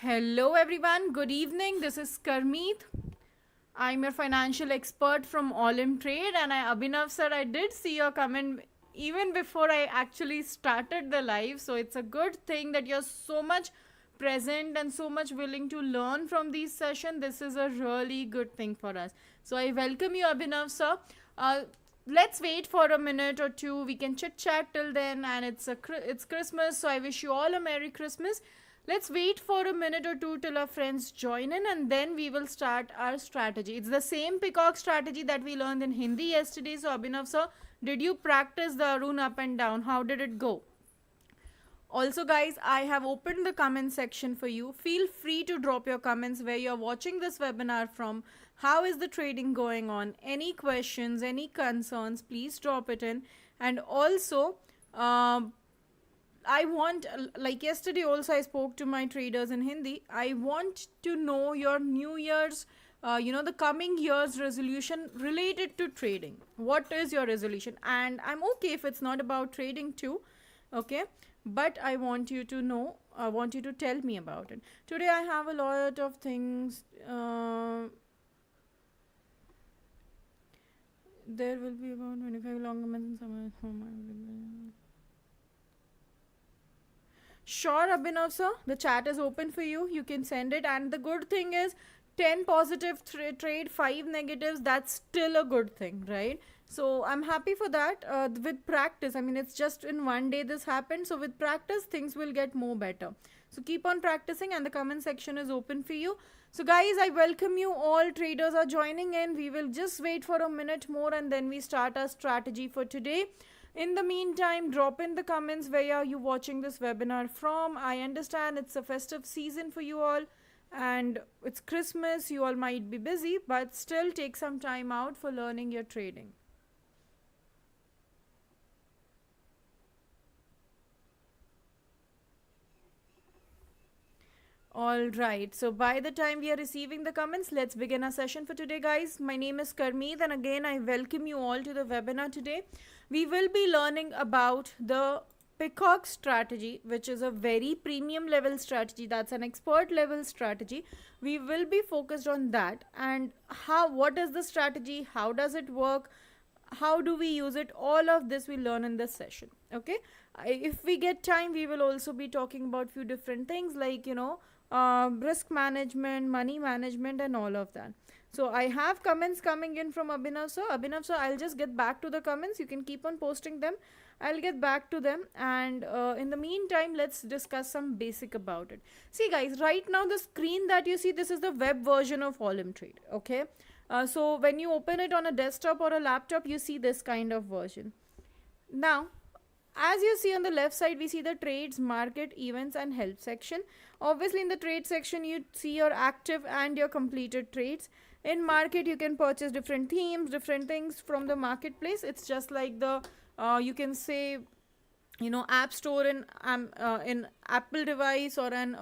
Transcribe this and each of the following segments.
Hello everyone, good evening. This is Karmeet. I'm your financial expert from Olymptrade and Abhinav sir, I did see your comment even before I actually started the live. So it's a good thing that you're so much present and so much willing to learn from these sessions. This is a really good thing for us. So I welcome you Abhinav sir. Let's wait for a minute or two. We can chit chat till then, and it's Christmas, so I wish you all a Merry Christmas. Let's wait for a minute or two till our friends join in, and then we will start our strategy. It's the same peacock strategy that we learned in Hindi yesterday. So Abhinav sir, did you practice the Arun up and down? How did it go? Also, guys, I have opened the comment section for you. Feel free to drop your comments where you're watching this webinar from. How is the trading going on? Any questions, any concerns, please drop it in. And also, I want, like yesterday also I spoke to my traders in Hindi. I want to know your New Year's, the coming year's resolution related to trading. What is your resolution? And I'm okay if it's not about trading too. Okay, but I want you to know, I want you to tell me about it. Today I have a lot of things. There will be about 25 longer months in summer. Sure, Abhinav sir, the chat is open for you. You can send it, and the good thing is 10 positive trade, 5 negatives. That's still a good thing, right? So I'm happy for that. With practice, I mean, it's just in one day this happened. So with practice, things will get more better. So keep on practicing, and the comment section is open for you. So guys, I welcome you all. Traders are joining in. We will just wait for a minute more, and then we start our strategy for today. In the meantime, drop in the comments where are you watching this webinar from. I understand it's a festive season for you all, and it's Christmas. You all might be busy, but still take some time out for learning your trading. All right, so by the time we are receiving the comments, let's begin our session for today, guys. My name is Karmeet, and again, I welcome you all to the webinar today. We will be learning about the PEACOCK strategy, which is a very premium level strategy. That's an expert level strategy. We will be focused on that and what is the strategy, how does it work, how do we use it. All of this we learn in this session. Okay, if we get time, we will also be talking about few different things like risk management, money management, and all of that. So I have comments coming in from Abhinav sir. Abhinav sir, I'll just get back to the comments. You can keep on posting them. I'll get back to them, and in the meantime, let's discuss some basic about it. See guys, right now the screen that you see, this is the web version of Olymptrade. Okay, so when you open it on a desktop or a laptop, you see this kind of version. Now, as you see on the left side, we see the trades, market, events, and help section. Obviously, in the trade section, you see your active and your completed trades. In market, you can purchase different themes, different things from the marketplace. It's just like the, you can say, app store in Apple device, or an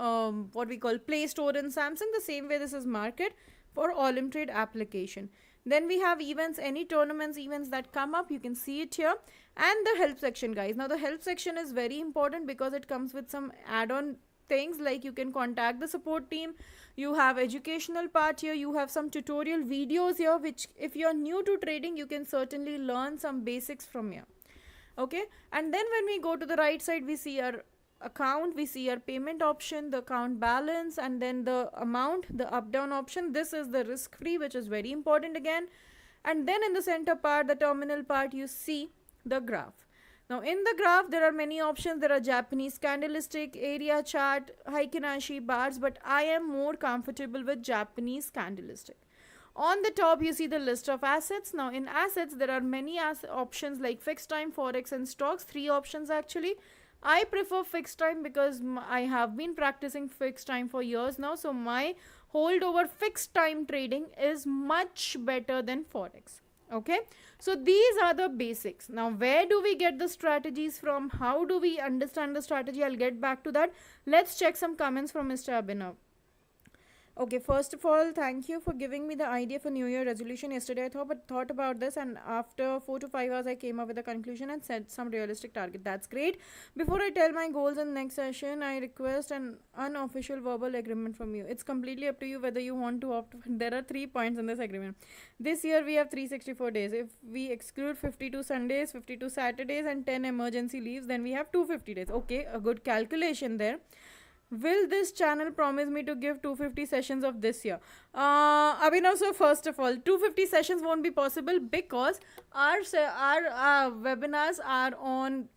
what we call Play Store in Samsung. The same way, this is market for Olymptrade application. Then we have events, any tournaments, events that come up, you can see it here. And the help section, guys. Now the help section is very important because it comes with some add-on things like you can contact the support team. You have educational part here. You have some tutorial videos here, which if you're new to trading, you can certainly learn some basics from here. Okay, and then when we go to the right side, we see our account, we see our payment option, the account balance, and then the amount, the up down option. This is the risk free, which is very important again. And then in the center part, the terminal part, you see the graph. Now in the graph, there are many options. There are Japanese candlestick, area chart, Heikin-Ashi bars, but I am more comfortable with Japanese candlestick. On the top, you see the list of assets. Now in assets, there are many options like fixed time, forex, and stocks. 3 options actually. I prefer fixed time because I have been practicing fixed time for years now. So my hold over fixed time trading is much better than forex. Okay, so these are the basics. Now where do we get the strategies from? How do we understand the strategy? I'll get back to that. Let's check some comments from Mr. Abhinav. Okay, first of all, thank you for giving me the idea for New Year resolution. Yesterday, I thought about this, and after 4 to 5 hours, I came up with a conclusion and set some realistic target. That's great. Before I tell my goals in the next session, I request an unofficial verbal agreement from you. It's completely up to you whether you want to opt. There are 3 points in this agreement. This year, we have 364 days. If we exclude 52 Sundays, 52 Saturdays, and 10 emergency leaves, then we have 250 days. Okay, a good calculation there. Will this channel promise me to give 250 sessions of this year? Abhinav, so first of all, 250 sessions won't be possible because our webinars are on,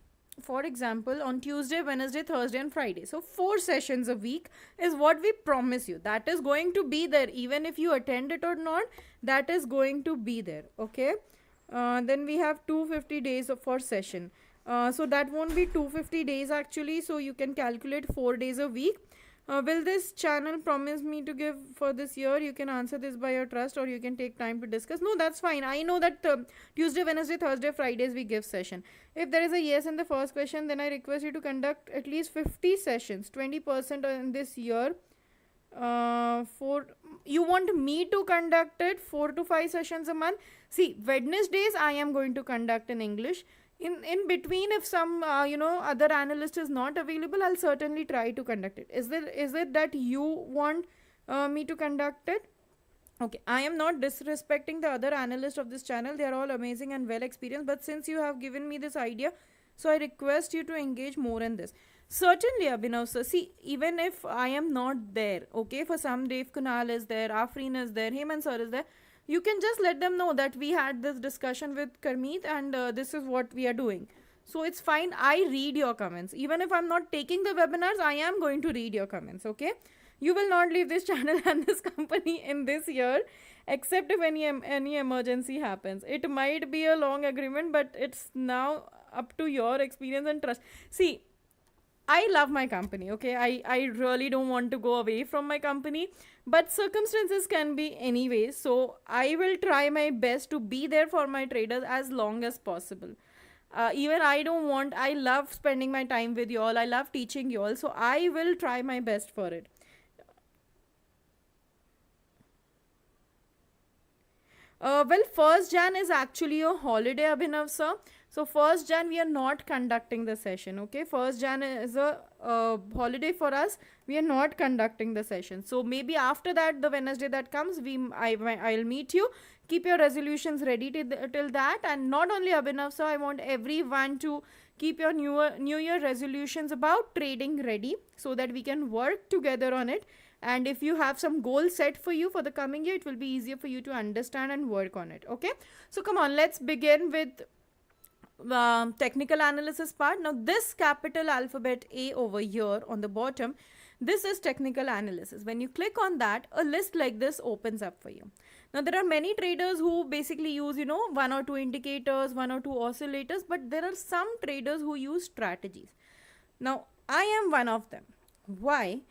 for example, on Tuesday, Wednesday, Thursday, and Friday. So 4 sessions a week is what we promise you. That is going to be there. Even if you attend it or not, that is going to be there. Okay. Then we have 250 days for session. So that won't be 250 days actually. So you can calculate 4 days a week. Will this channel promise me to give for this year? You can answer this by your trust, or you can take time to discuss. No, that's fine. I know that Tuesday, Wednesday, Thursday, Fridays we give session. If there is a yes in the first question, then I request you to conduct at least 50 sessions, 20% in this year. For you want me to conduct it 4 to 5 sessions a month. See, Wednesdays I am going to conduct in English. In between, if some other analyst is not available, I'll certainly try to conduct it. Is it that you want me to conduct it? Okay, I am not disrespecting the other analysts of this channel. They are all amazing and well experienced, but since you have given me this idea, so I request you to engage more in this. Certainly, Abhinav sir. See, even if I am not there, okay, for some Dave Kunal is there, Afreen is there, Hemant sir is there, you can just let them know that we had this discussion with Karmeet, and this is what we are doing. So it's fine. I read your comments. Even if I'm not taking the webinars, I am going to read your comments. Okay. You will not leave this channel and this company in this year, except if any emergency happens. It might be a long agreement, but it's now up to your experience and trust. See, I love my company, okay? I really don't want to go away from my company, but circumstances can be anyway. So I will try my best to be there for my traders as long as possible. Even I love spending my time with you all. I love teaching you all. So I will try my best for it. Well, 1st Jan is actually a holiday, Abhinav sir. So 1st Jan we are not conducting the session. Okay, 1st Jan is a holiday for us. We are not conducting the session. So maybe after that, the Wednesday that comes, I'll meet you. Keep your resolutions ready till that. And not only Abhinav sir, I want everyone to keep your New Year resolutions about trading ready so that we can work together on it. And if you have some goal set for you for the coming year, it will be easier for you to understand and work on it. Okay, so come on, let's begin with technical analysis part. Now this capital alphabet A over here on the bottom, this is technical analysis. When you click on that, a list like this opens up for you. Now there are many traders who basically use 1 or 2 indicators, 1 or 2 oscillators, but there are some traders who use strategies. Now I am one of them. Why?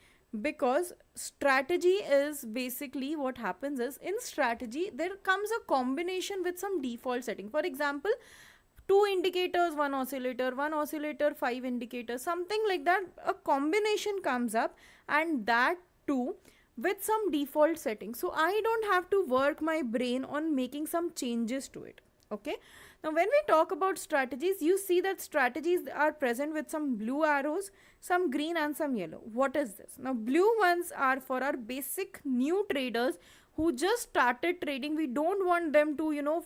Because strategy is basically what happens is, in strategy there comes a combination with some default setting. For example, 2 indicators, 1 oscillator, 5 indicators, something like that. A combination comes up, and that too with some default settings. So I don't have to work my brain on making some changes to it. Okay. Now when we talk about strategies, you see that strategies are present with some blue arrows, some green and some yellow. What is this? Now blue ones are for our basic new traders who just started trading. We don't want them to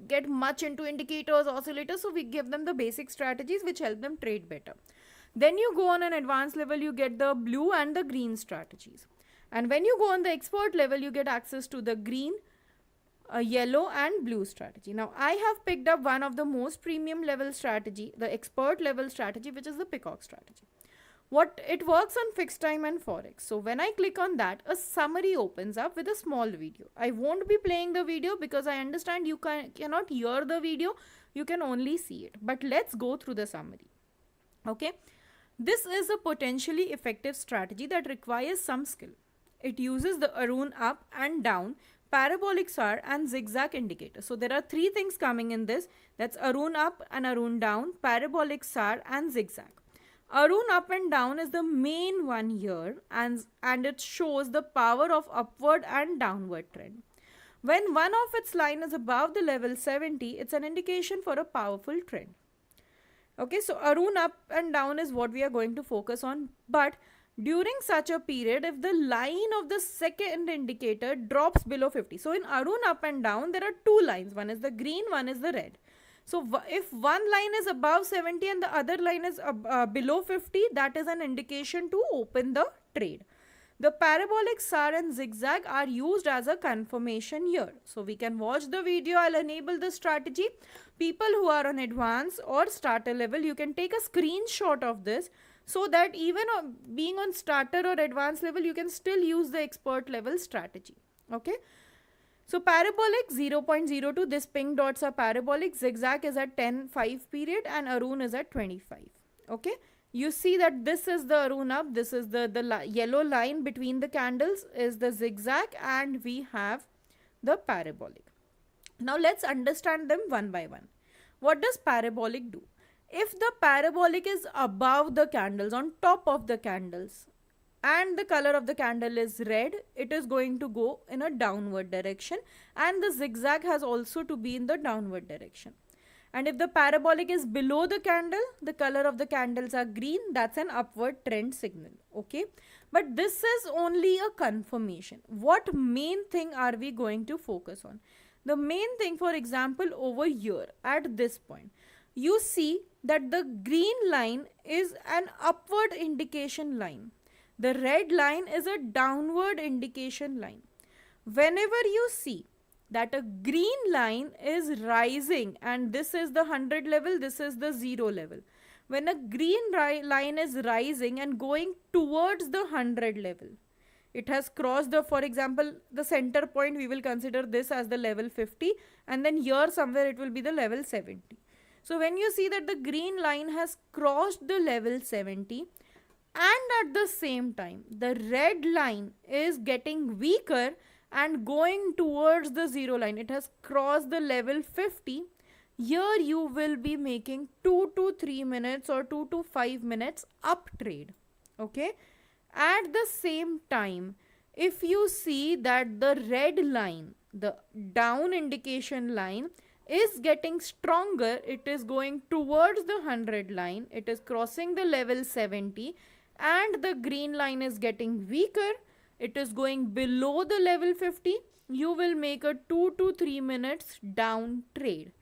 get much into indicators, oscillators, so we give them the basic strategies which help them trade better. Then you go on an advanced level, you get the blue and the green strategies. And when you go on the expert level, you get access to the green, yellow and blue strategy. Now I have picked up one of the most premium level strategy, the expert level strategy, which is the PEACOCK strategy. It works on fixed time and forex. So when I click on that, a summary opens up with a small video. I won't be playing the video because I understand you cannot hear the video, you can only see it. But let's go through the summary. Okay, this is a potentially effective strategy that requires some skill. It uses the Arun up and down, parabolic SAR and zigzag indicator. So there are 3 things coming in this. That's Arun up and Arun down, parabolic SAR and zigzag. Arun up and down is the main one here, and it shows the power of upward and downward trend. When one of its line is above the level 70, it's an indication for a powerful trend. Okay, so Arun up and down is what we are going to focus on. But during such a period, if the line of the second indicator drops below 50, so in Arun up and down, there are two lines. One is the green, one is the red. So if one line is above 70 and the other line is below 50, that is an indication to open the trade. The parabolic SAR and zigzag are used as a confirmation here. So we can watch the video. I'll enable the strategy. People who are on advanced or starter level, you can take a screenshot of this so that even being on starter or advanced level, you can still use the expert level strategy. Okay. So parabolic 0.02, this pink dots are parabolic, zigzag is at 10:05 period and Arun is at 25. Okay. You see that this is the Arun up, this is the yellow line between the candles is the zigzag, and we have the parabolic. Now let's understand them one by one. What does parabolic do? If the parabolic is above the candles, on top of the candles, and the color of the candle is red, it is going to go in a downward direction, and the zigzag has also to be in the downward direction. And if the parabolic is below the candle, the color of the candles are green, that's an upward trend signal. Okay, but this is only a confirmation. What main thing are we going to focus on? The main thing, for example, over here at this point, you see that the green line is an upward indication line. The red line is a downward indication line. Whenever you see that a green line is rising, and this is the 100 level, this is the 0 level. When a green line is rising and going towards the 100 level, it has crossed the, for example, the center point, we will consider this as the level 50, and then here somewhere it will be the level 70. So when you see that the green line has crossed the level 70, and at the same time the red line is getting weaker and going towards the 0 line, it has crossed the level 50, here you will be making 2 to 3 minutes or 2 to 5 minutes up trade. Okay, at the same time, if you see that the red line, the down indication line, is getting stronger, it is going towards the 100 line, it is crossing the level 70, and the green line is getting weaker, it is going below the level 50, you will make a 2 to 3 minutes down trade.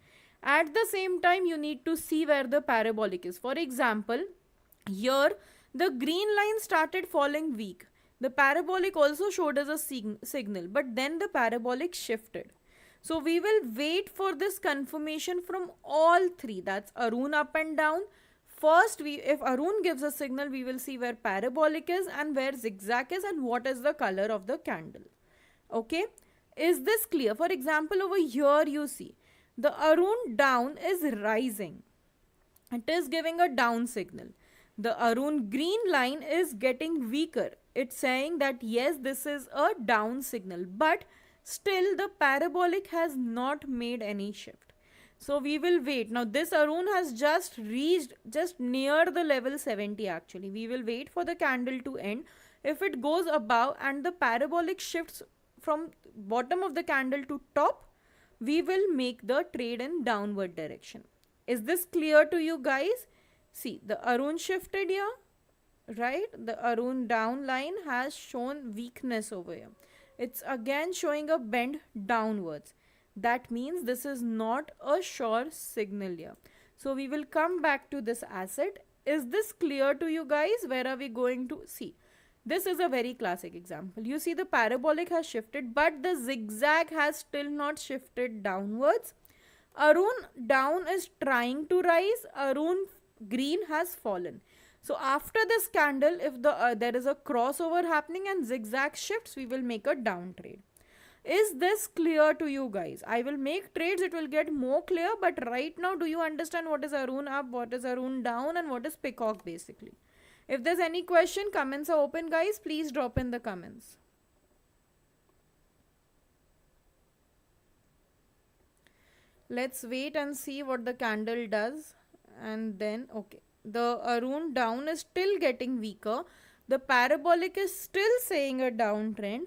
At the same time, you need to see where the parabolic is. For example, here the green line started falling weak. The parabolic also showed as a signal, but then the parabolic shifted. So we will wait for this confirmation from all three. That's Arun up and down. First, if Arun gives a signal, we will see where parabolic is and where zigzag is and what is the color of the candle. Okay, is this clear? For example, over here you see the Arun down is rising. It is giving a down signal. The Arun green line is getting weaker. It's saying that yes, this is a down signal, but still the parabolic has not made any shift. So we will wait. Now this Arun has just reached just near the level 70 actually. We will wait for the candle to end. If it goes above and the parabolic shifts from bottom of the candle to top, we will make the trade in downward direction. Is this clear to you guys? See, the Arun shifted here, right? The Arun down line has shown weakness over here. It's again showing a bend downwards. That means this is not a sure signal here. So we will come back to this asset. Is this clear to you guys? Where are we going to see? This is a very classic example. You see the parabolic has shifted, but the zigzag has still not shifted downwards. Arun down is trying to rise. Arun green has fallen. So after this candle, if there is a crossover happening and zigzag shifts, we will make a down trade. Is this clear to you guys? I will make trades, it will get more clear, but right now do you understand what is Arun up, what is Arun down, and what is PEACOCK basically? If there's any question, comments are open guys, please drop in the comments. Let's wait and see what the candle does, and then okay, The Arun down is still getting weaker. The parabolic is still saying a downtrend,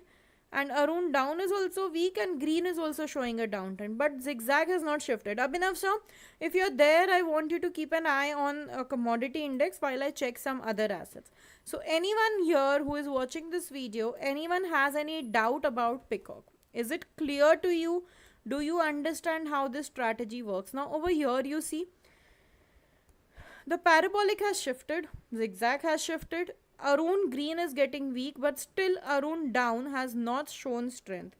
and Arun down is also weak, and green is also showing a downtrend, but zigzag has not shifted. Abhinav sir, if you're there, I want you to keep an eye on a commodity index while I check some other assets. So anyone here who is watching this video, anyone has any doubt about Peacock? Is it clear to you? Do you understand how this strategy works? Now over here you see the parabolic has shifted, zigzag has shifted, Arun green is getting weak, but still Arun down has not shown strength.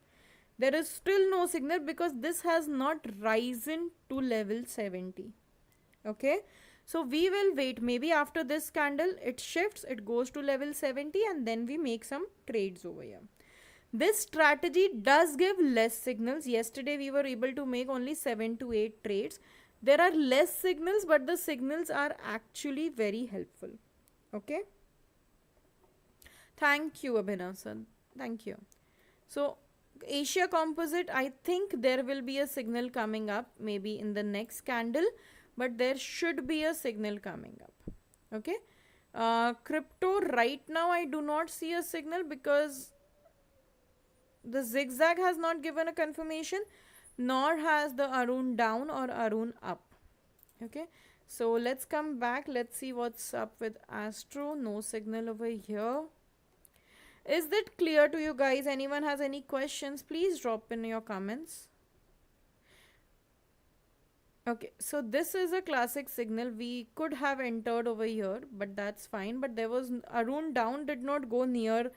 There is still no signal because this has not risen to level 70. Okay, so we will wait. Maybe after this candle it shifts, it goes to level 70, and then we make some trades over here. This strategy does give less signals. Yesterday we were able to make only 7 to 8 trades. There are less signals, but the signals are actually very helpful. Okay. Thank you, Abhinav sir. Thank you. So, Asia Composite, I think there will be a signal coming up maybe in the next candle, but there should be a signal coming up. Okay. Crypto, right now I do not see a signal because the zigzag has not given a confirmation, nor has the Arun down or Arun up. Okay, so let's come back. Let's see what's up with Astro. No signal over here. Is that clear to you guys? Anyone has any questions? Please drop in your comments. Okay, so this is a classic signal. We could have entered over here, but that's fine. But there was Arun down, did not go near.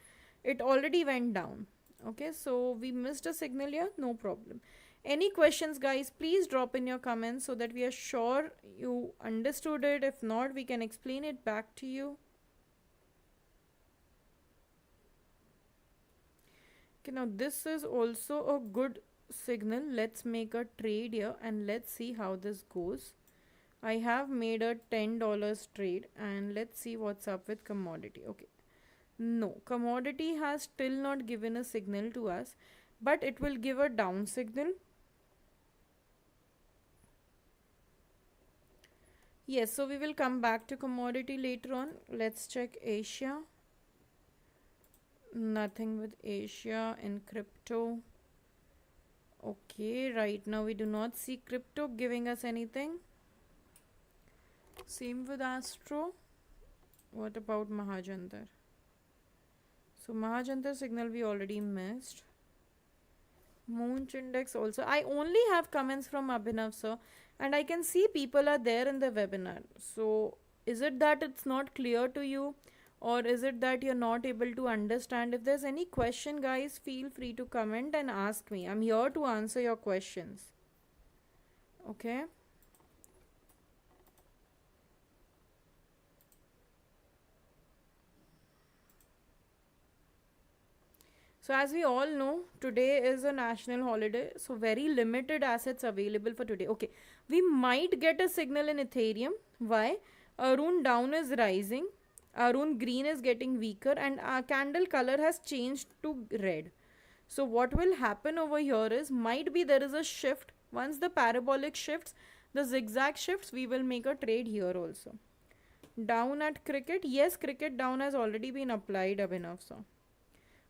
It already went down. Okay, so we missed a signal here. No problem. Any questions, guys? Please drop in your comments so that we are sure you understood it. If not, we can explain it back to you. Okay, now this is also a good signal. Let's make a trade here and let's see how this goes. I have made a $10 trade and let's see what's up with commodity. Okay, no, commodity has still not given a signal to us, but it will give a down signal. Yes, so we will come back to commodity later on. Let's check Asia. Nothing with Asia and crypto. Okay, right now we do not see crypto giving us anything. Same with Astro. What about Mahajantar? So Mahajantar signal we already missed. Moonch index also. I only have comments from Abhinav sir, and I can see people are there in the webinar. So is it that it's not clear to you, or is it that you're not able to understand? If there's any question, guys, feel free to comment and ask me. I'm here to answer your questions. Okay. So as we all know, today is a national holiday, so very limited assets available for today. Okay, we might get a signal in Ethereum. Why? Arun down is rising, Arun green is getting weaker, and our candle color has changed to red. So what will happen over here is, might be there is a shift. Once the parabolic shifts, the zigzag shifts, we will make a trade here also. Down at cricket. Yes, cricket down has already been applied, Abhinav sir.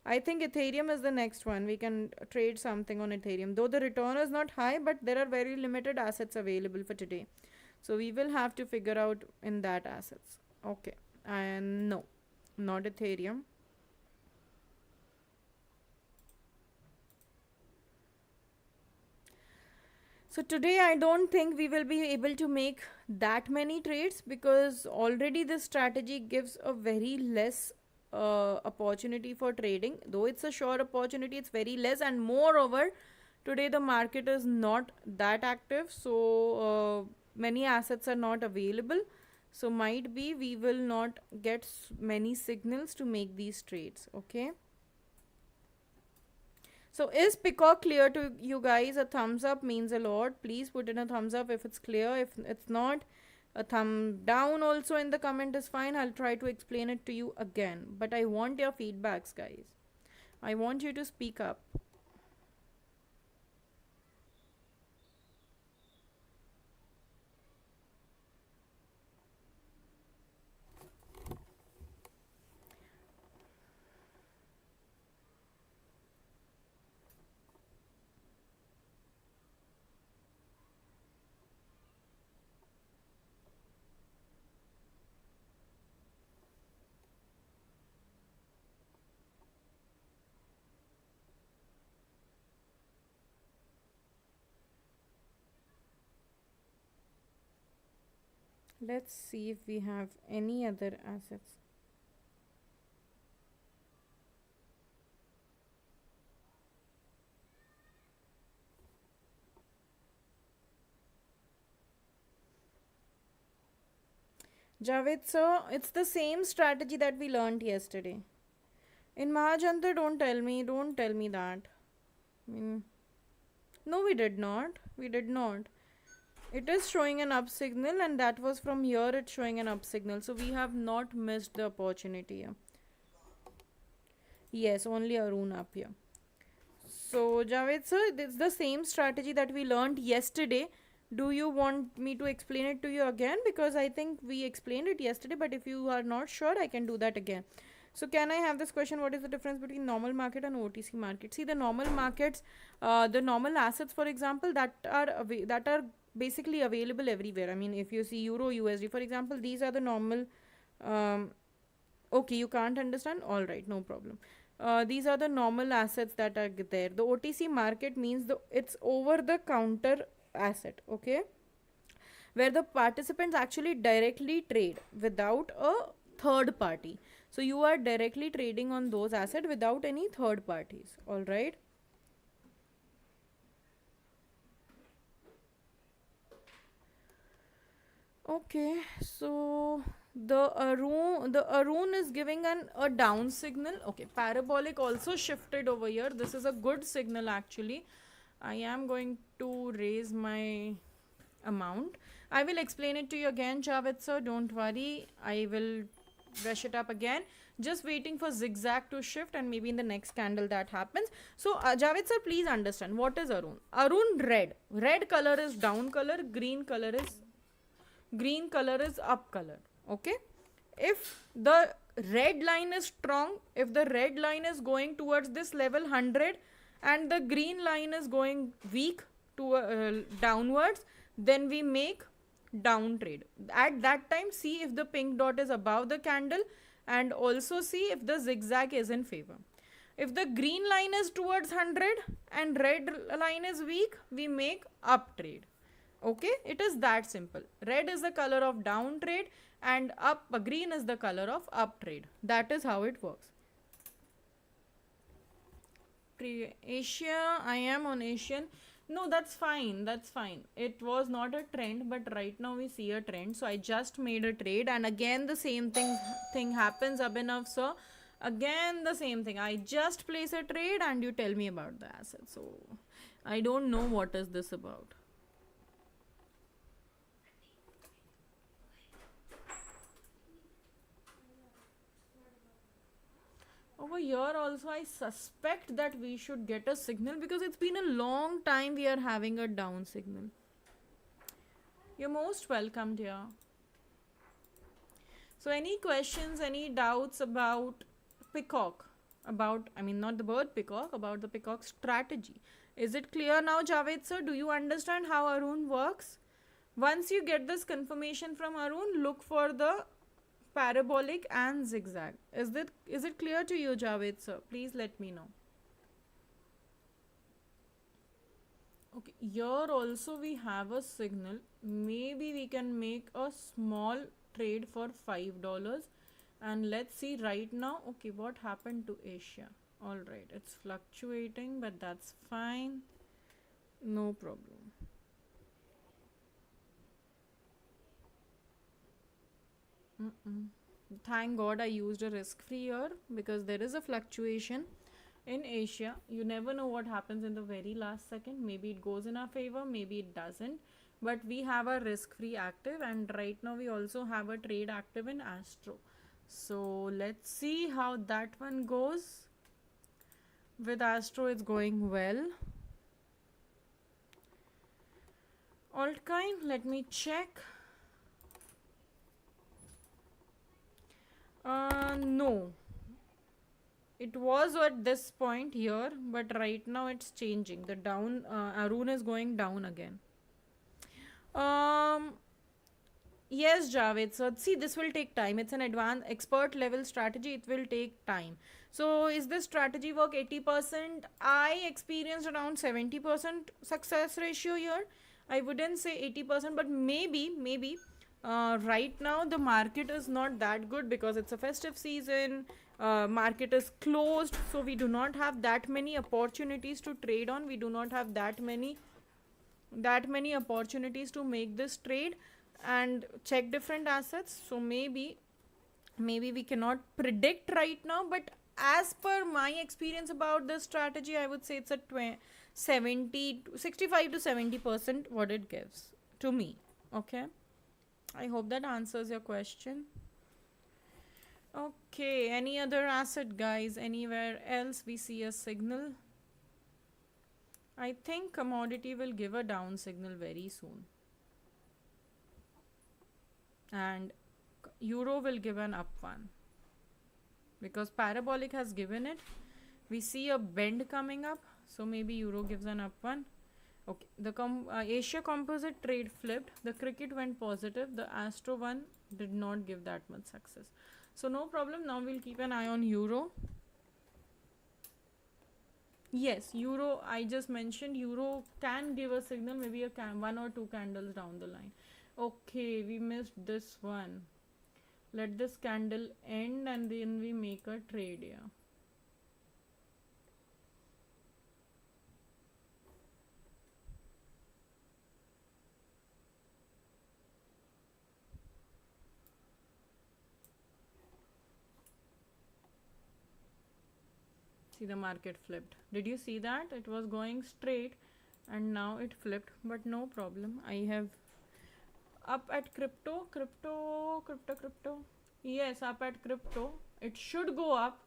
I think Ethereum is the next one. We can trade something on Ethereum. Though the return is not high, but there are very limited assets available for today. So we will have to figure out in that assets. Okay. And no, not Ethereum. So today I don't think we will be able to make that many trades because already this strategy gives a very less opportunity for trading. Though it's a sure opportunity, it's very less, and moreover today the market is not that active, so many assets are not available, so might be we will not get many signals to make these trades. Okay, so is Peacock clear to you guys? A thumbs up means a lot. Please put in a thumbs up if it's clear. If it's not, a thumb down also in the comment is fine. I'll try to explain it to you again. But I want your feedbacks, guys. I want you to speak up. Let's see if we have any other assets. Javed sir, it's the same strategy that we learned yesterday. In Mahajantar, don't tell me that. I mean, no, we did not. We did not. It is showing an up signal, and that was from here, it's showing an up signal. So we have not missed the opportunity here. Yes, only Arun up here. So, Javed sir, it's the same strategy that we learned yesterday. Do you want me to explain it to you again? Because I think we explained it yesterday, but if you are not sure, I can do that again. So, can I have this question? What is the difference between normal market and OTC market? See, the normal markets, the normal assets, for example, that are basically available everywhere. I mean, if you see Euro, USD, for example, these are the normal. Um, okay, you can't understand. All right, no problem. These are the normal assets that are there. The OTC market means it's over the counter asset, okay, where the participants actually directly trade without a third party. So you are directly trading on those assets without any third parties. All right. Okay, so the Arun is giving a down signal. Okay, parabolic also shifted over here. This is a good signal actually. I am going to raise my amount. I will explain it to you again, Javed sir. Don't worry. I will brush it up again. Just waiting for zigzag to shift, and maybe in the next candle that happens. So, Javed sir, please understand what is Arun. Arun red. Red color is down color. Green color is up color. Okay. If the red line is strong, if the red line is going towards this level 100 and the green line is going weak to downwards, then we make down trade. At that time, see if the pink dot is above the candle, and also see if the zigzag is in favor. If the green line is towards 100 and red line is weak, we make up trade. Okay, it is that simple. Red is the color of down trade, and green is the color of up trade. That is how it works. Asia, I am on Asian. No, that's fine. That's fine. It was not a trend, but right now we see a trend. So I just made a trade, and again the same thing happens, Abhinav sir. Again the same thing. I just place a trade, and you tell me about the asset. So I don't know what is this about. Over here also, I suspect that we should get a signal, because it's been a long time we are having a down signal. You're most welcome, dear. So any questions, any doubts about peacock? I mean, not the bird peacock, about the peacock strategy. Is it clear now, Javed sir? Do you understand how Arun works? Once you get this confirmation from Arun, look for the parabolic and zigzag. Is it clear to you, Javed sir? Please let me know. Okay, here also we have a signal. Maybe we can make a small trade for $5. And let's see right now. Okay, what happened to Asia? All right, it's fluctuating, but that's fine. No problem. Thank God I used a risk free here, because there is a fluctuation in Asia. You never know what happens in the very last second. Maybe it goes in our favor, maybe it doesn't. But we have a risk free active, and right now we also have a trade active in Astro. So let's see how that one goes. With Astro, it's going well. Altcoin, let me check. No. It was at this point here, but right now it's changing. The down, Arun is going down again. Yes, Javed. So see, this will take time. It's an advanced expert level strategy. It will take time. So is this strategy work 80%? I experienced around 70% success ratio here. I wouldn't say 80%, but maybe Right now the market is not that good because it's a festive season. Market is closed, so we do not have that many opportunities to trade on. We do not have that many opportunities to make this trade and check different assets. So maybe we cannot predict right now, but as per my experience about this strategy, I would say it's a 65 to 70% what it gives to me. Okay, I hope that answers your question. Okay, any other asset, guys? Anywhere else we see a signal? I think commodity will give a down signal very soon, and euro will give an up one because parabolic has given it. We see a bend coming up, so maybe euro gives an up one. Okay, the Asia composite trade flipped. The cricket went positive. The Astro one did not give that much success. So no problem. Now we'll keep an eye on euro. Yes, euro, I just mentioned euro can give a signal, maybe a one or two candles down the line. Okay, we missed this one. Let this candle end and then we make a trade here. See, the market flipped. Did you see that? It was going straight and now it flipped, but no problem. I have up at crypto. Yes, up at crypto. It should go up,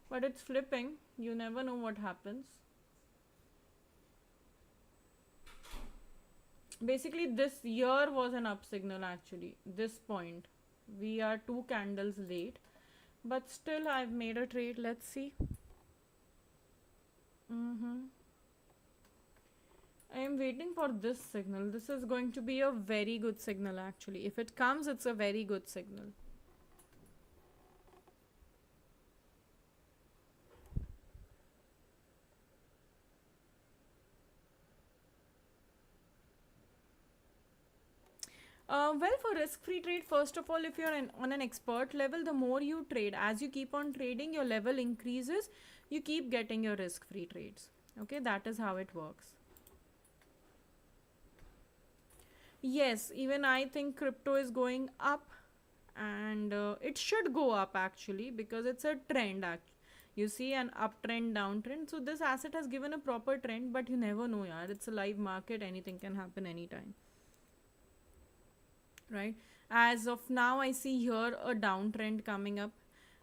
but it's flipping. You never know what happens. Basically, this year was an up signal actually. This point. We are 2 candles late, but still I've made a trade. Let's see. I am waiting for this signal. This is going to be a very good signal actually. If it comes, it's a very good signal. Well, for risk-free trade, first of all, if you're on an expert level, the more you trade, as you keep on trading, your level increases. You keep getting your risk-free trades. Okay, that is how it works. Yes, even I think crypto is going up, and it should go up actually because it's a trend. You see an uptrend, downtrend. So this asset has given a proper trend, but you never know, yaar. It's a live market. Anything can happen anytime. Right, as of now I see here a downtrend coming up.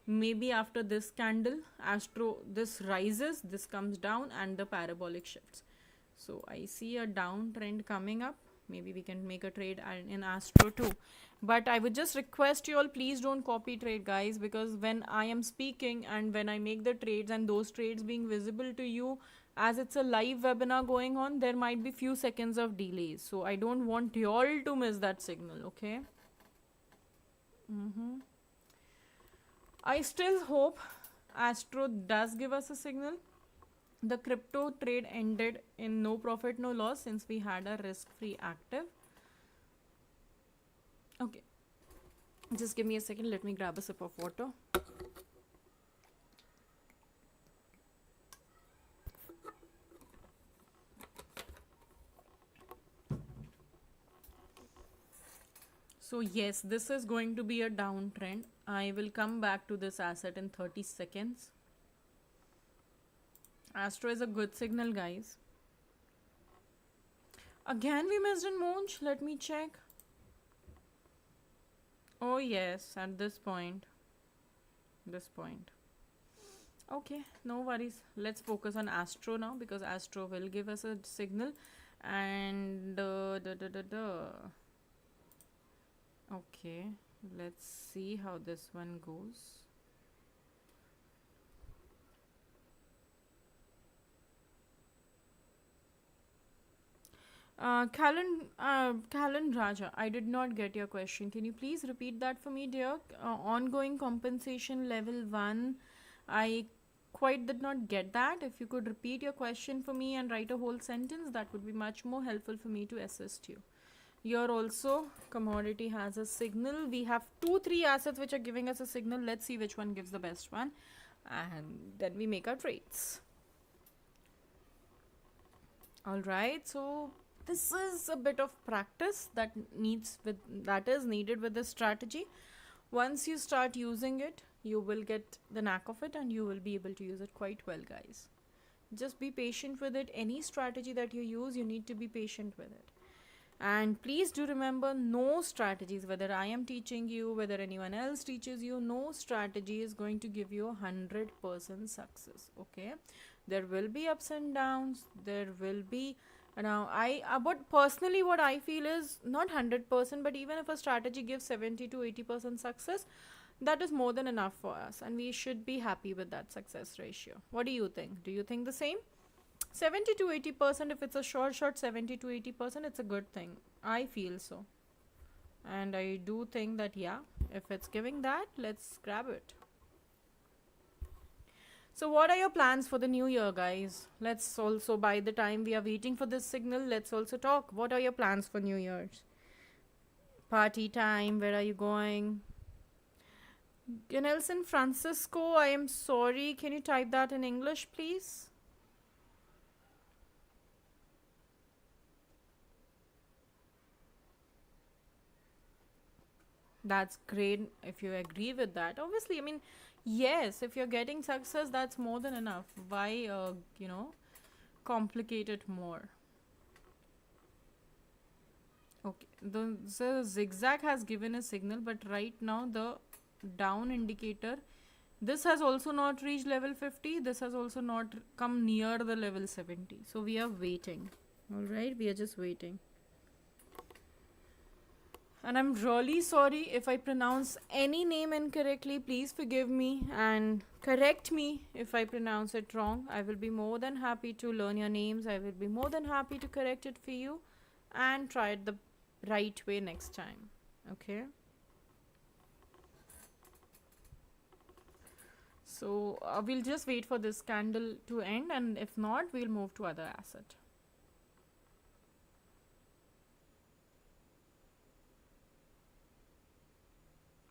Maybe after this candle, Astro, this rises, this comes down, and the parabolic shifts. So I see a downtrend coming up. Maybe we can make a trade in Astro too, but I would just request you all, please don't copy trade, guys, because when I am speaking and when I make the trades and those trades being visible to you, as it's a live webinar going on, there might be few seconds of delays, so I don't want you all to miss that signal. Okay. I still hope Astro does give us a signal. The crypto trade ended in no profit, no loss since we had a risk-free active. Okay, just give me a second. Let me grab a sip of water. So yes, this is going to be a downtrend. I will come back to this asset in 30 seconds. Astro is a good signal, guys. Again we missed in Monch. Let me check. Oh yes, at this point. Okay, no worries. Let's focus on Astro now because Astro will give us a signal. And okay, let's see how this one goes. Callan Raja, I did not get your question. Can you please repeat that for me, dear? Ongoing compensation level 1. I quite did not get that. If you could repeat your question for me and write a whole sentence, that would be much more helpful for me to assist you. Here also commodity has a signal. We have 2-3 assets which are giving us a signal. Let's see which one gives the best one, and then we make our trades. All right, so this is a bit of practice that is needed with this strategy. Once you start using it, you will get the knack of it and you will be able to use it quite well, guys. Just be patient with it. Any strategy that you use, you need to be patient with it. And please do remember, no strategies, whether I am teaching you, whether anyone else teaches you, no strategy is going to give you 100% success. Okay, there will be ups and downs. There will be, now but personally what I feel is not 100%, but even if a strategy gives 70 to 80% success, that is more than enough for us, and we should be happy with that success ratio. What do you think? Do you think the same? 70 to 80%, if it's a short 70 to 80%, it's a good thing. I feel so. And I do think that, yeah, if it's giving that, let's grab it. So what are your plans for the new year, guys? Let's also, by the time we are waiting for this signal, let's also talk. What are your plans for New Year's? Party time, where are you going? Nelson Francisco, I am sorry. Can you type that in English, please? That's great if you agree with that. Obviously, I mean, yes, if you're getting success, that's more than enough. Why, complicate it more? Okay, the zigzag has given a signal, but right now the down indicator, this has also not reached level 50. This has also not come near the level 70. So we are waiting. All right, we are just waiting. And I'm really sorry if I pronounce any name incorrectly. Please forgive me and correct me if I pronounce it wrong. I will be more than happy to learn your names. I will be more than happy to correct it for you and try it the right way next time. Okay. So we'll just wait for this candle to end, and if not, we'll move to other asset.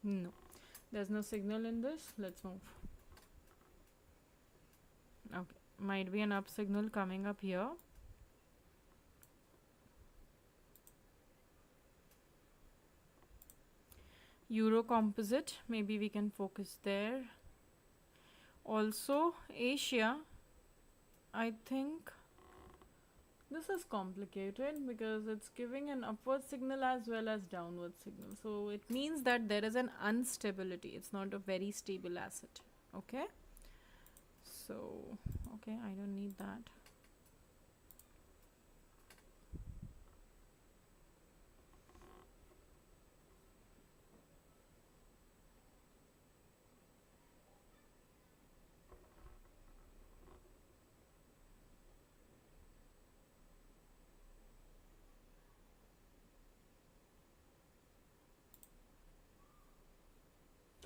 No, there's no signal in this. Let's move. Okay, might be an up signal coming up here. Euro composite, maybe we can focus there. Also Asia, I think this is complicated because it's giving an upward signal as well as downward signal. So it means that there is an instability. It's not a very stable asset. Okay. So, okay, I don't need that.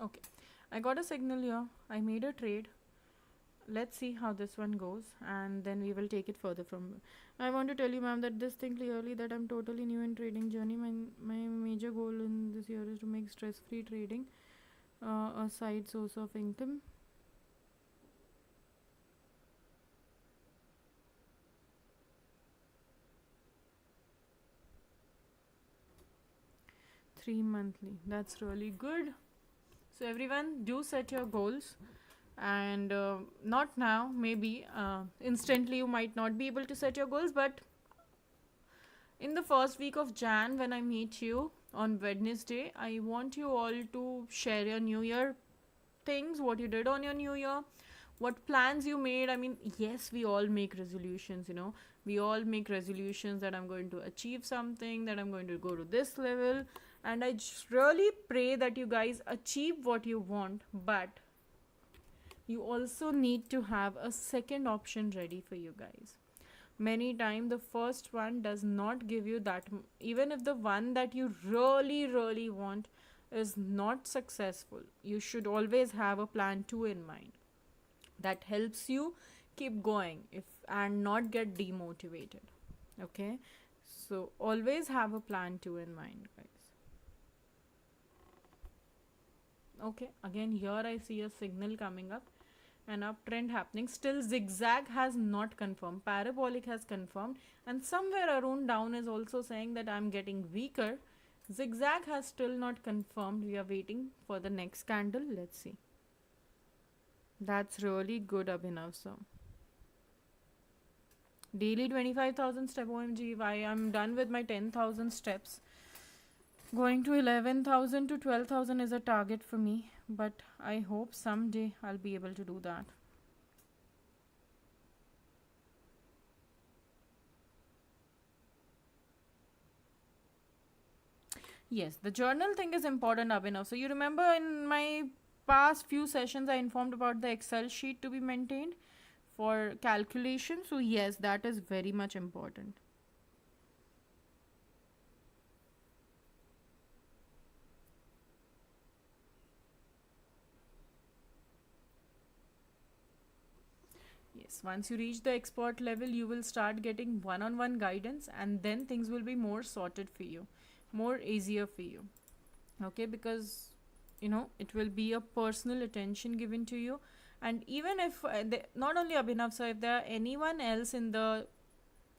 Okay, I got a signal here. I made a trade. Let's see how this one goes, and then we will take it further from. I want to tell you, ma'am, that this thing clearly that I'm totally new in trading journey. My major goal in this year is to make stress-free trading a side source of income. Three monthly. That's really good. So everyone, do set your goals, and not now, maybe instantly you might not be able to set your goals, but in the first week of Jan, when I meet you on Wednesday, I want you all to share your new year things, what you did on your new year, what plans you made. I mean, yes, we all make resolutions, we all make resolutions that I'm going to achieve something, that I'm going to go to this level, and I just really pray that you guys achieve what you want, but you also need to have a second option ready for you guys. Many times the first one does not give you that, even if the one that you really want is not successful, you should always have a plan 2 in mind that helps you keep going and not get demotivated. Okay, So always have a plan 2 in mind, guys. Okay, again here I see a signal coming up, an uptrend happening. Still zigzag has not confirmed, parabolic has confirmed, and somewhere around down is also saying that I'm getting weaker. Zigzag has still not confirmed. We are waiting for the next candle. Let's see. That's really good, Abhinav sir. Daily 25,000 step. OMG, I am done with my 10,000 steps. Going to 11,000 to 12,000 is a target for me, but I hope someday I'll be able to do that. Yes, the journal thing is important, Abhinav. So you remember in my past few sessions I informed about the Excel sheet to be maintained for calculation. So yes, that is very much important. Yes, once you reach the expert level, you will start getting one-on-one guidance, and then things will be more sorted for you, more easier for you. Okay, because it will be a personal attention given to you. And even if not only Abhinav, so if there are anyone else in the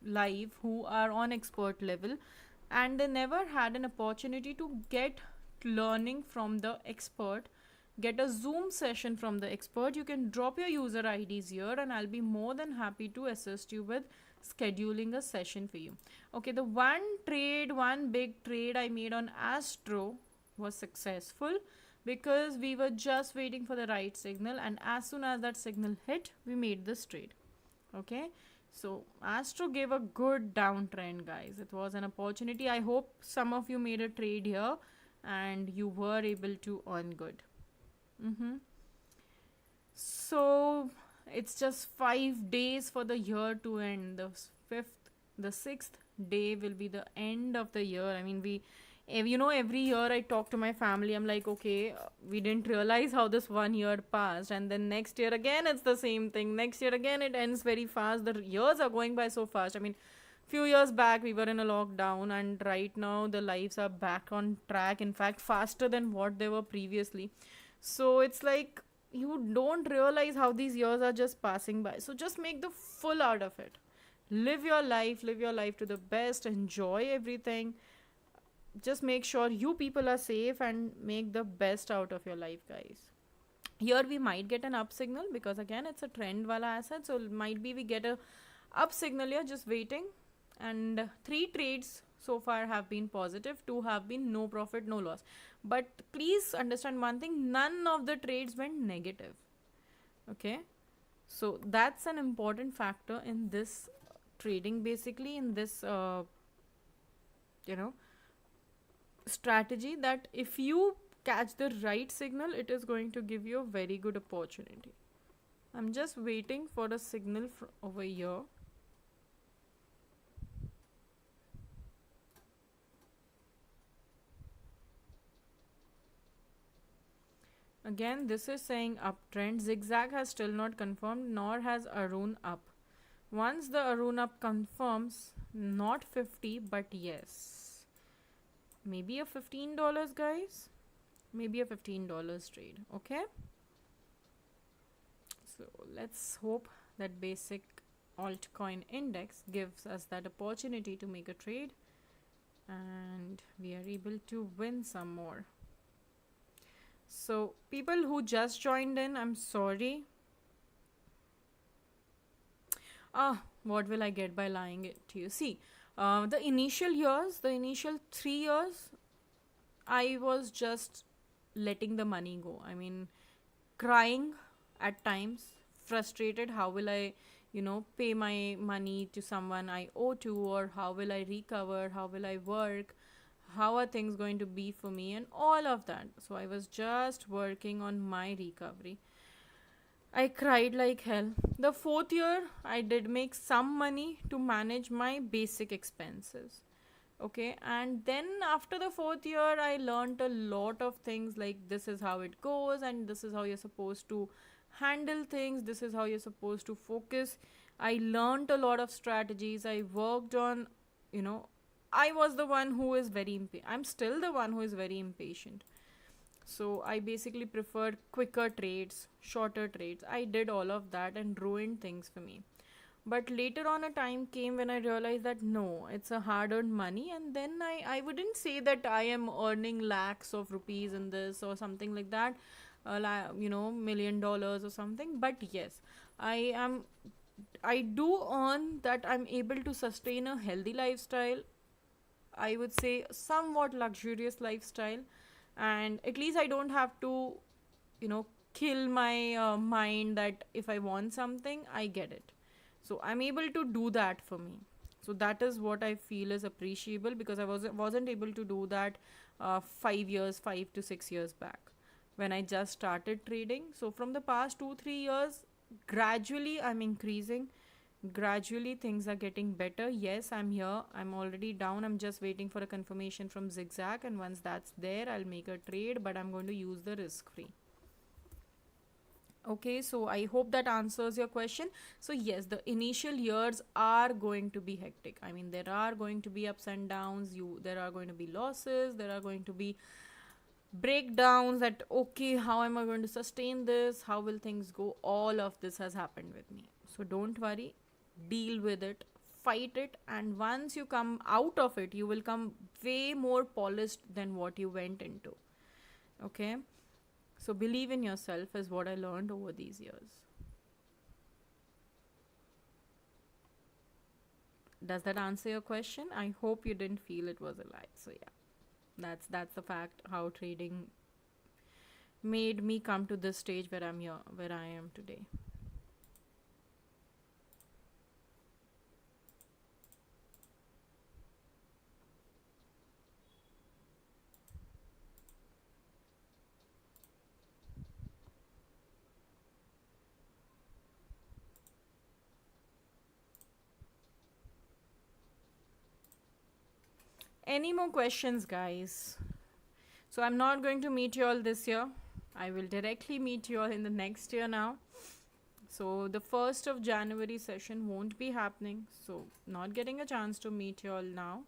live who are on expert level and they never had an opportunity to get learning from the expert, get a Zoom session from the expert, you can drop your user IDs here and I'll be more than happy to assist you with scheduling a session for you. Okay, the one big trade I made on Astro was successful because we were just waiting for the right signal, and as soon as that signal hit, we made this trade. Okay, so Astro gave a good downtrend, guys. It was an opportunity. I hope some of you made a trade here and you were able to earn good. So it's just 5 days for the year to end. The sixth day will be the end of the year. I mean, every year I talk to my family. I'm like, okay, we didn't realize how this 1 year passed, and then next year again it's the same thing. Next year again it ends very fast. The years are going by so fast. I mean, few years back we were in a lockdown, and right now the lives are back on track. In fact, faster than what they were previously. So it's like you don't realize how these years are just passing by. So just make the full out of it. Live your life to the best, enjoy everything. Just make sure you people are safe and make the best out of your life, guys. Here we might get an up signal because again it's a trend wala asset, so might be we get a up signal here, just waiting. And 3 trades so far have been positive, 2 have been no profit, no loss. But please understand one thing, none of the trades went negative. Okay, so that's an important factor in this trading, basically in this strategy, that if you catch the right signal, it is going to give you a very good opportunity. I'm just waiting for a signal over here. Again, this is saying uptrend. Zigzag has still not confirmed, nor has Arun up. Once the Arun up confirms, not 50, but yes, maybe a $15, guys. Maybe a $15 trade. Okay. So let's hope that basic altcoin index gives us that opportunity to make a trade, and we are able to win some more. So people who just joined in, I'm sorry. What will I get by lying it to you? See, the initial 3 years, I was just letting the money go. I mean, crying at times, frustrated. How will I, pay my money to someone I owe to, or how will I recover? How will I work? How are things going to be for me, and all of that. So I was just working on my recovery. I cried like hell. The 4th year, I did make some money to manage my basic expenses. Okay, and then after the 4th year, I learned a lot of things, like this is how it goes, and this is how you're supposed to handle things, this is how you're supposed to focus. I learned a lot of strategies. I worked on, I was the one who is very impatient. I'm still the one who is very impatient. So I basically preferred quicker trades, shorter trades. I did all of that and ruined things for me. But later on, a time came when I realized that no, it's a hard earned money. And then I wouldn't say that I am earning lakhs of rupees in this or something like that, $1 million or something. But yes, I am. I do earn that I'm able to sustain a healthy lifestyle. I would say somewhat luxurious lifestyle, and at least I don't have to, you know, kill my mind that if I want something, I get it. So I'm able to do that for me. So that is what I feel is appreciable, because I wasn't able to do that 5 years, 5 to 6 years back when I just started trading. So from the past 2 3 years, gradually I'm increasing. Gradually things are getting better. Yes, I'm here. I'm already down. I'm just waiting for a confirmation from Zigzag, and once that's there, I'll make a trade, but I'm going to use the risk free. Okay, so I hope that answers your question. So yes, the initial years are going to be hectic. I mean, there are going to be ups and downs. There are going to be losses. There are going to be breakdowns that, okay, how am I going to sustain this? How will things go? All of this has happened with me. So don't worry, deal with it, fight it, and once you come out of it, you will come way more polished than what you went into. Okay? So believe in yourself is what I learned over these years. Does that answer your question? I hope you didn't feel it was a lie. So yeah, that's the fact how trading made me come to this stage where I'm here, where I am today. Any more questions, guys? So I'm not going to meet you all this year. I will directly meet you all in the next year now. So the 1st of January session won't be happening. So not getting a chance to meet you all now.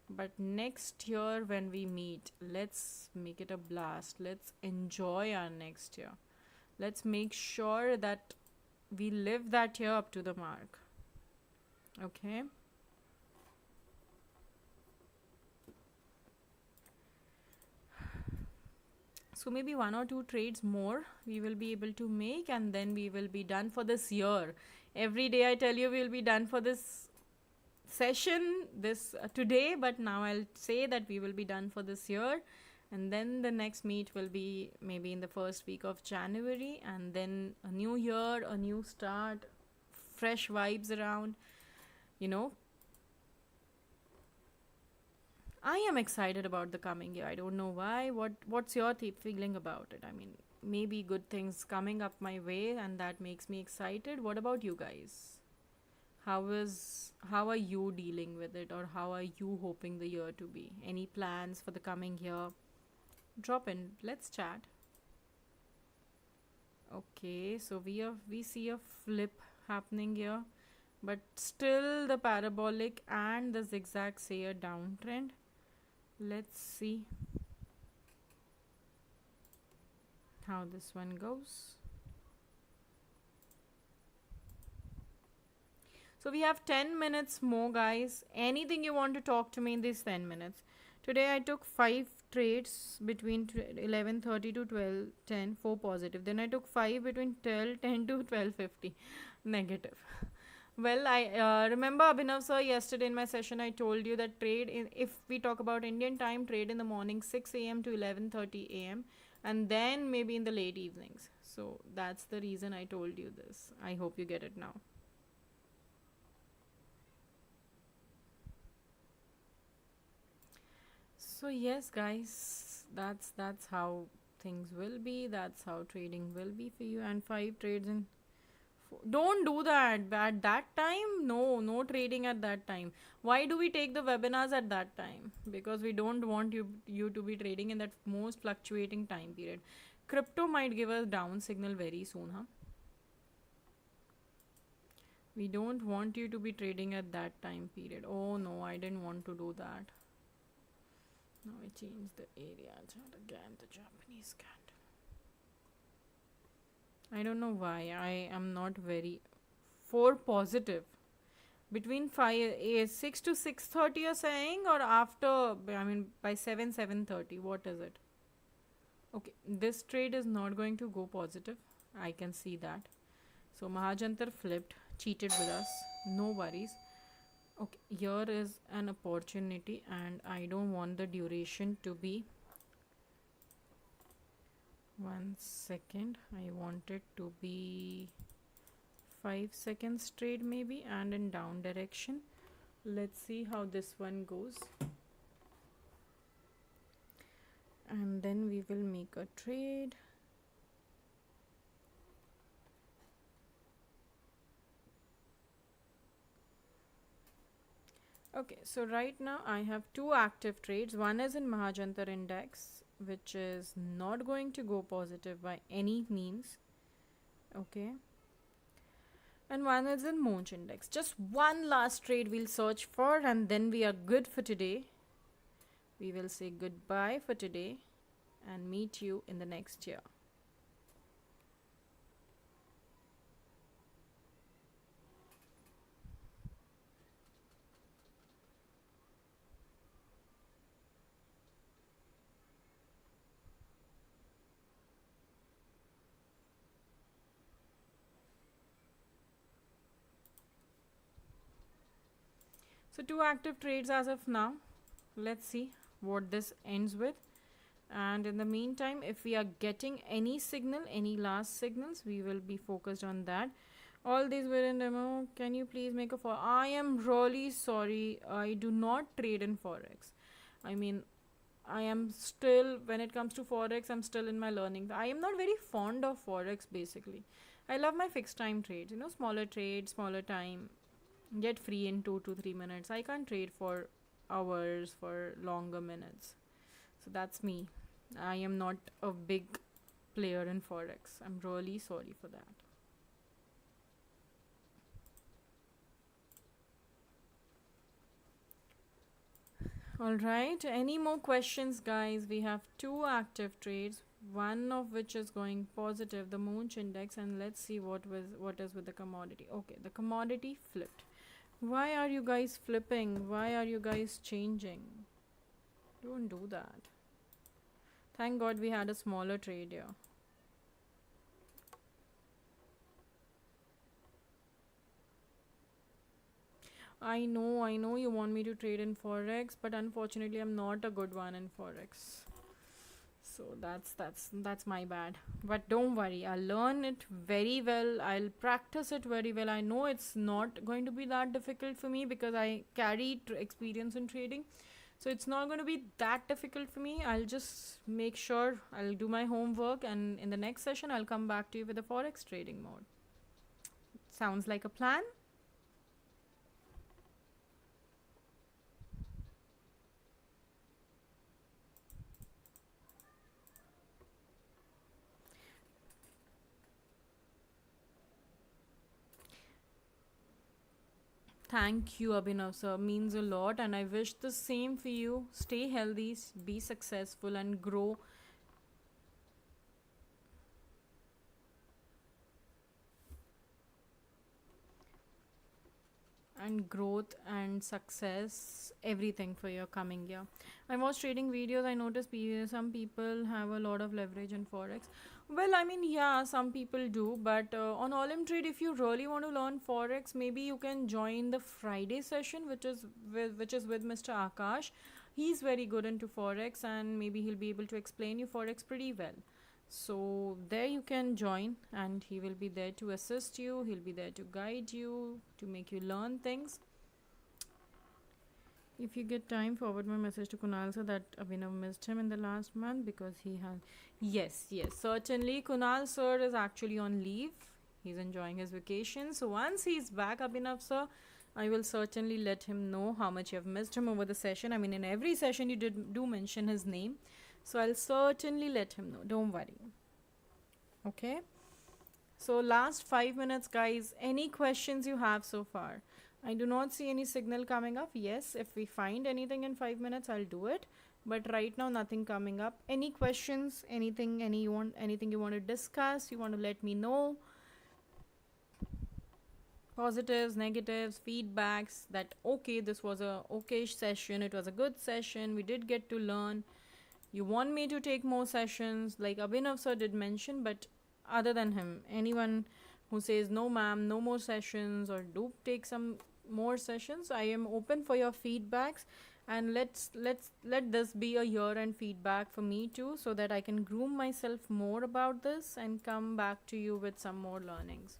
But next year when we meet, let's make it a blast. Let's enjoy our next year. Let's make sure that we live that year up to the mark. Okay? So maybe 1 or 2 trades more we will be able to make, and then we will be done for this year. Every day I tell you we'll be done for this session this today, but now I'll say that we will be done for this year, and then the next meet will be maybe in the first week of January, and then a new year, a new start, fresh vibes around, you know. I am excited about the coming year. I don't know why. What's your feeling about it? I mean, maybe good things coming up my way, and that makes me excited. What about you guys? How are you dealing with it, or how are you hoping the year to be? Any plans for the coming year? Drop in. Let's chat. Okay, so we see a flip happening here, but still the parabolic and the zigzag say a downtrend. Let's see how this one goes. So we have 10 minutes more, guys. Anything you want to talk to me in these 10 minutes? Today I took 5 trades between 11:30 to 12:10, 4 positive. Then I took 5 between 12:10 to 12:50 negative. Well, I remember Abhinav sir, yesterday in my session I told you that if we talk about Indian time, trade in the morning 6 a.m. to 11:30 a.m. and then maybe in the late evenings. So that's the reason I told you this. I hope you get it now. So yes, guys, that's how things will be. That's how trading will be for you. And 5 trades in. Don't do that at that time. No trading at that time. Why do we take the webinars at that time? Because we don't want you to be trading in that most fluctuating time period. Crypto might give us down signal very soon, huh? We don't want you to be trading at that time period. Oh no, I didn't want to do that. Now I change the area chart again, the Japanese candle. I don't know why. I am not very for positive. Between 6 to 6:30 you're saying, or after, I mean by 7:30, what is it? Okay, this trade is not going to go positive. I can see that. So Mahajantar flipped, cheated with us. No worries. Okay, here is an opportunity and I don't want the duration to be 1 second. I want it to be 5 seconds trade maybe, and in down direction. Let's see how this one goes. And then we will make a trade. Okay, so right now I have two active trades. One is in Mahajantar index, which is not going to go positive by any means. Okay. And one is in Monch index. Just one last trade we'll search for, and then we are good for today. We will say goodbye for today and meet you in the next year. So two active trades as of now. Let's see what this ends with. And in the meantime, if we are getting any signal, any last signals, we will be focused on that. All these were in demo. Can you please make a for? I am really sorry. I do not trade in Forex. I mean, I am still, when it comes to Forex, I'm still in my learning. I am not very fond of Forex basically. I love my fixed time trades, you know, smaller trades, smaller time, get free in 2 to 3 minutes. I can't trade for hours, for longer minutes. So that's me. I am not a big player in Forex. I'm really sorry for that. Alright, any more questions, guys? We have two active trades, one of which is going positive, the Monch index, and let's see what is with the commodity. Okay, the commodity flipped. Why are you guys flipping? Why are you guys changing? Don't do that. Thank God we had a smaller trade here. I know you want me to trade in Forex, but unfortunately I'm not a good one in Forex. So that's my bad. But don't worry, I'll learn it very well. I'll practice it very well. I know it's not going to be that difficult for me because I carry experience in trading. So it's not going to be that difficult for me. I'll just make sure I'll do my homework, and in the next session I'll come back to you with a Forex trading mode. Sounds like a plan? Thank you, Abhinav sir. Means a lot, and I wish the same for you. Stay healthy, be successful, and grow. And growth and success, everything for your coming year. I was trading videos. I noticed some people have a lot of leverage in Forex. Well, I mean, yeah, some people do, but on Olymptrade, if you really want to learn Forex, maybe you can join the Friday session, which is with Mr. Akash. He's very good into Forex, and maybe he'll be able to explain you Forex pretty well. So there you can join, and he will be there to assist you. He'll be there to guide you, to make you learn things. If you get time, forward my message to Kunal sir that Abhinav missed him in the last month because he has. Yes, certainly. Kunal sir is actually on leave. He's enjoying his vacation. So once he's back, Abhinav sir, I will certainly let him know how much you have missed him over the session. I mean, in every session you do mention his name. So I'll certainly let him know. Don't worry. Okay. So last 5 minutes, guys. Any questions you have so far? I do not see any signal coming up. Yes, if we find anything in 5 minutes, I'll do it. But right now, nothing coming up. Any questions? Anything you want to discuss? You want to let me know? Positives, negatives, feedbacks. That okay, this was a okay session. It was a good session. We did get to learn. You want me to take more sessions, like Abhinav sir did mention, but other than him, anyone who says no ma'am, no more sessions, or do take some more sessions, I am open for your feedbacks, and let this be a year end feedback for me too, so that I can groom myself more about this and come back to you with some more learnings.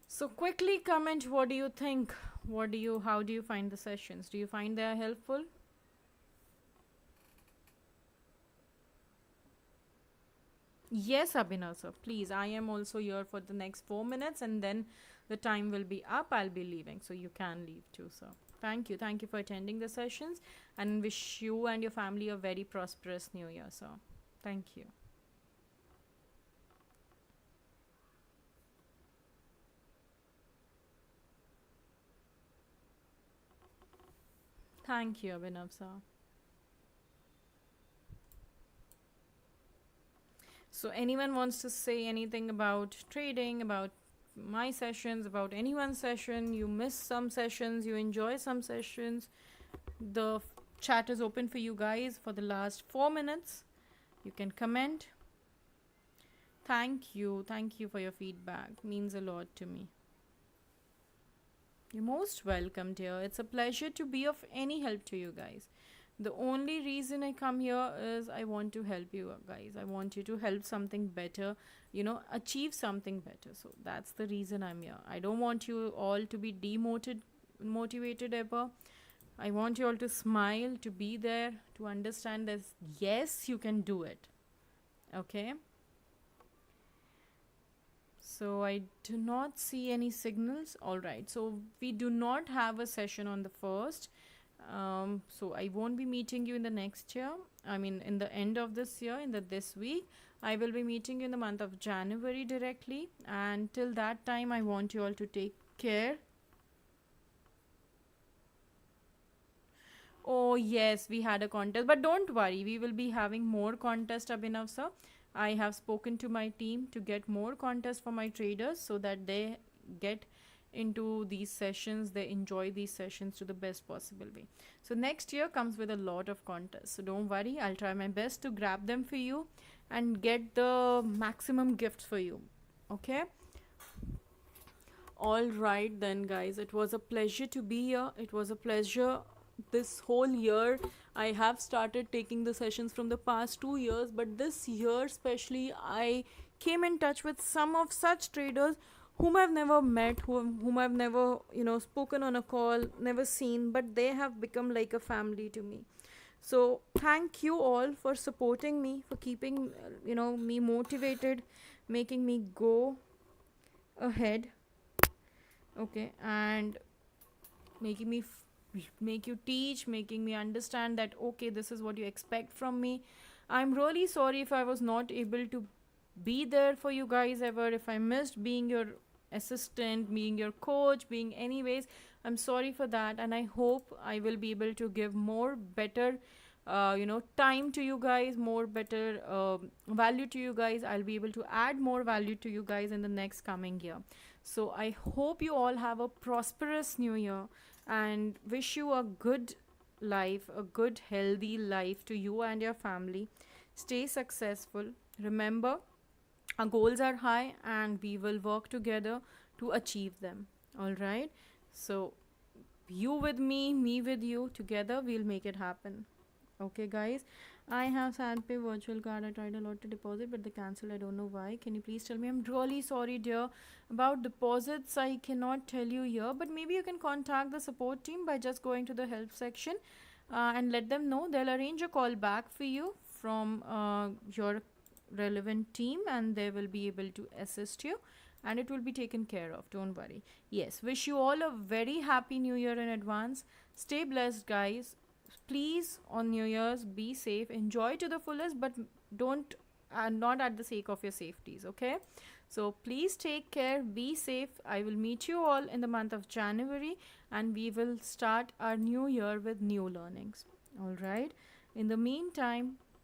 So quickly comment, what do you think? How do you find the sessions? Do you find they are helpful? Yes, Abhinav sir, please. I am also here for the next 4 minutes, and then the time will be up. I'll be leaving, so you can leave too, sir. Thank you. Thank you for attending the sessions, and wish you and your family a very prosperous new year, sir. Thank you. Thank you, Abhinav sir. So, anyone wants to say anything about trading, about my sessions, about anyone's session? You miss some sessions, you enjoy some sessions. The chat is open for you guys for the last 4 minutes. You can comment. Thank you. Thank you for your feedback. Means a lot to me. You're most welcome, dear. It's a pleasure to be of any help to you guys. The only reason I come here is I want to help you guys. I want you to help something better, achieve something better. So that's the reason I'm here. I don't want you all to be motivated ever. I want you all to smile, to be there, to understand that yes, you can do it. Okay? So I do not see any signals. All right. So we do not have a session on the 1st. So I won't be meeting you in the next year. I mean, in the end of this year, this week. I will be meeting you in the month of January directly. And till that time, I want you all to take care. Oh, yes, we had a contest. But don't worry, we will be having more contest, Abhinav sir. I have spoken to my team to get more contests for my traders so that they get into these sessions, they enjoy these sessions to the best possible way. So next year comes with a lot of contests. So don't worry, I'll try my best to grab them for you and get the maximum gifts for you. Okay? All right then, guys. It was a pleasure to be here. It was a pleasure this whole year. I have started taking the sessions from the past 2 years, but this year especially I came in touch with some of such traders whom I've never met, whom I've never spoken on a call, never seen, but they have become like a family to me. So thank you all for supporting me, for keeping me motivated, making me go ahead, okay, and making me make you teach, making me understand that okay, this is what you expect from me. I'm really sorry if I was not able to be there for you guys ever, if I missed being your assistant, being your coach, being anyways. I'm sorry for that, and I hope I will be able to give more better time to you guys, more better value to you guys. I'll be able to add more value to you guys in the next coming year. So I hope you all have a prosperous new year, and wish you a good life, a good healthy life to you and your family. Stay successful. Remember, our goals are high and we will work together to achieve them. All right? So you with me with you, together we'll make it happen. Okay, guys? I have SandPay virtual card. I tried a lot to deposit, but they cancelled. I don't know why. Can you please tell me? I'm really sorry, dear. About deposits, I cannot tell you here, but maybe you can contact the support team by just going to the help section and let them know. They'll arrange a call back for you from your relevant team, and they will be able to assist you, and it will be taken care of. Don't worry. Yes, wish you all a very happy new year in advance. Stay blessed, guys. Please, on New Year's, be safe, enjoy to the fullest, but don't not at the sake of your safeties. Okay, So please take care, be safe. I will meet you all in the month of January, and we will start our new year with new learnings. All right. In the meantime,